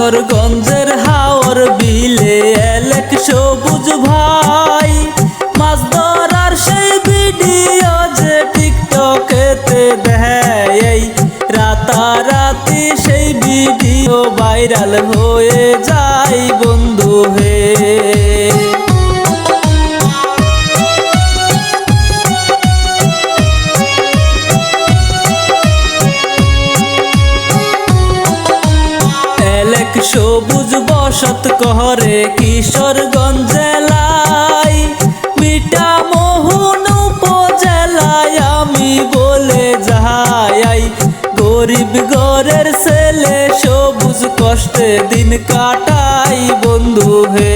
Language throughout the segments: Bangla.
কিশোরগঞ্জের হাওর বিলে এলেক সবুজ ভাই মাছ ধরার সেই ভিডিও যে টিকটকেতে দেয়, রাতারাতি সেই ভিডিও ভাইরাল হয়ে যায় বন্ধু হে। সবুজ বসত করে কিশোরগঞ্জ জেলায়, মিঠা মোহন উপজেলায় আমি বলে যাই। গরিব ঘরের ছেলে সবুজ কষ্টে দিন কাটাই বন্ধু হে।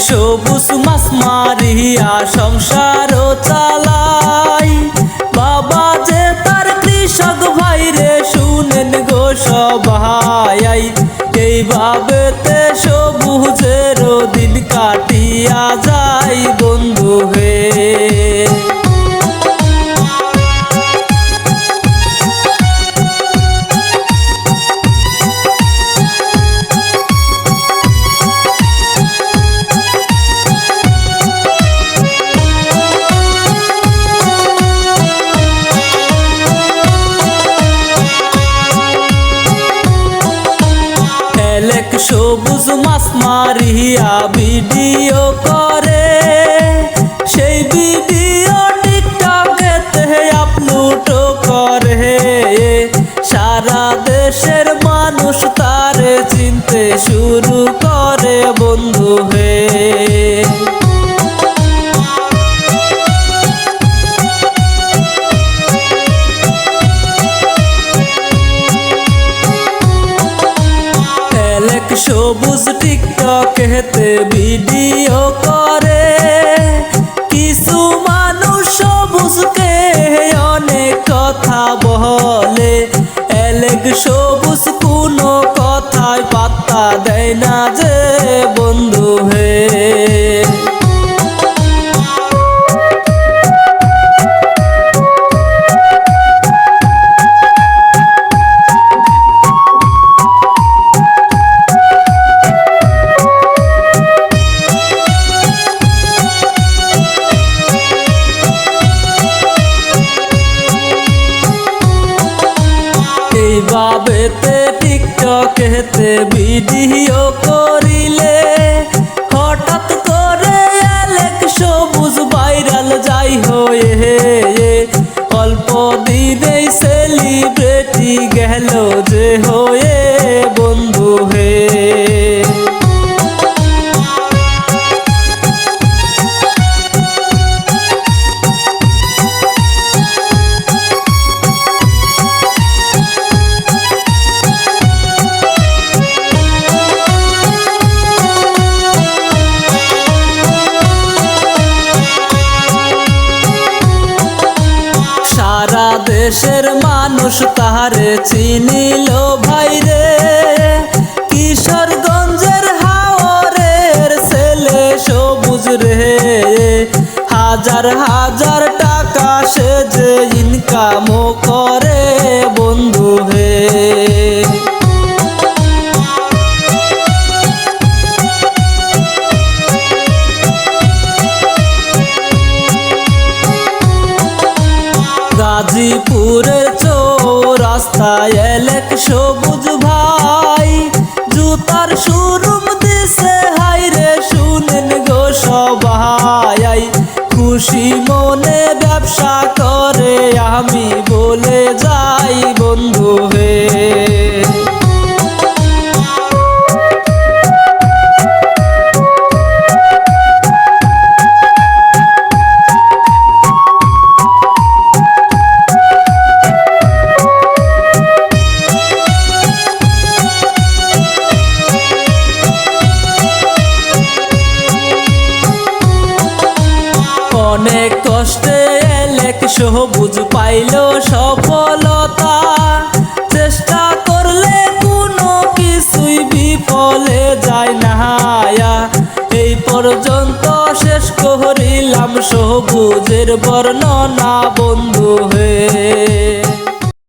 সবুজ মাছ মারিয়া সংসার চালাই, বাবা যে তার কৃষক ভাইরে শুনেন গো সবাই। এইভাবেতে সবুজের দিন কাটিয়া যায় বন্ধু হে। সবুজ মাছ মারিয়া ভিডিও করে, সেই ভিডিও টিকটকেতে আপলোড করে। সারা দেশের মানুষ তারে চিনতে শুরু করে বন্ধু হে। সবুজ টিকটকেতে ভিডিও করে, কিছু মানুষ সবুজকে অনেক কথা বলে। এলেক সবুজ কোনো কথায় পাত্তা দেয় না যে বন্ধু হে। এইভাবেতে টিকটকেতে ভিডিও করিলে হঠাৎ করে এলেক সবুজ ভাইরাল যাই হয়ে। অল্প দিনেই সেলিব্রিটি গেল যে হয়ে বন্ধু হে। দেশের মানুষ তাহারে চিনিল ভাইরে, কিশোরগঞ্জের হাওরের ছেলে সবুজ রে। হাজার হাজার টাকা সে যে ইনকাম করে বন্ধু হে। গাজীপুরের চৌরাস্তায় এলেক সবুজ ভাই, জুতার শোরুম দিছে হাইরে শুনেন গো সবাই। খুশি মনে ব্যবসা করে আমি বলে যাই বন্ধু হে। অনেক কষ্টে এলেক সবুজ পাইল সফলতা, চেষ্টা করলে কোনো কিছুই বিফলে যায় না। এই পর্যন্ত শেষ করিলাম সবুজের বর্ণনা বন্ধু হে।